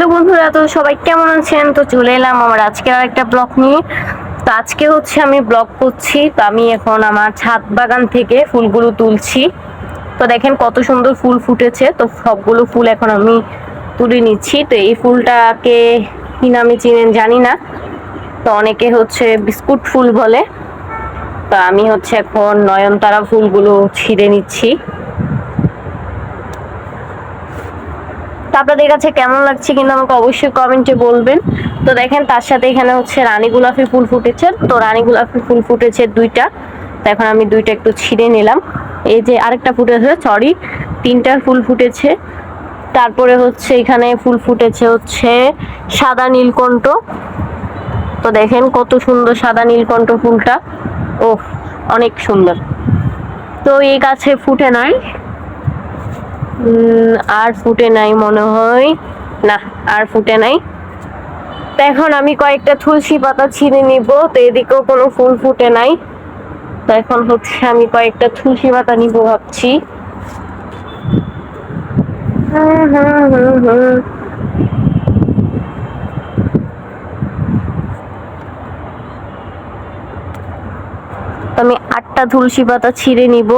Hello বন্ধুরা, তো সবাই কেমন আছেন? তো চলে এলাম আমার আজকে আর একটা ব্লগ নিয়ে। তো আজকে হচ্ছে আমি ব্লগ করছি। তো আমি এখন আমার ছাদ বাগান থেকে ফুলগুলো তুলছি। তো দেখেন কত সুন্দর ফুল ফুটেছে। তো সবগুলো ফুল এখন আমি তুলে নিচ্ছি। তো এই ফুলটাকে কি নামে চিনেন জানি না। তো অনেকে হচ্ছে বিস্কুট ফুল বলে। তো আমি হচ্ছে এখন নয়নতারা ফুলগুলো ছিঁড়ে নিচ্ছি। তো আপনাদের কাছে কেমন লাগছে কিন্তু আমাকে অবশ্যই কমেন্টে বলবেন। তো দেখেন তার সাথে এখানে হচ্ছে রানী গোলাপি ফুল ফুটেছে। তো রানী গোলাপি ফুল ফুটেছে দুইটা। তো এখন আমি দুইটা একটু ছিঁড়ে নিলাম। এই যে আরেকটা ফুটেছে, সরি, তিনটা ফুল ফুটেছে। তারপরে হচ্ছে এখানে ফুল ফুটেছে হচ্ছে সাদা নীলকণ্ঠ। তো দেখেন কত সুন্দর সাদা নীলকণ্ঠ ফুলটা। ওহ, অনেক সুন্দর। তো এই গাছে ফুটে নাই, আর ফুটে নাই মনে হয়, না আর ফুটে নাই। তো এখন আমি কয়েকটা তুলসী পাতা ছিঁড়ে নিব। তো এদিকেও কোনো ফুল ফুটে নাই। তো এখন হচ্ছে আমি কয়েকটা তুলসী পাতা নিব ভাবছি। আমি 8টা তুলসী পাতা ছিঁড়ে নিব।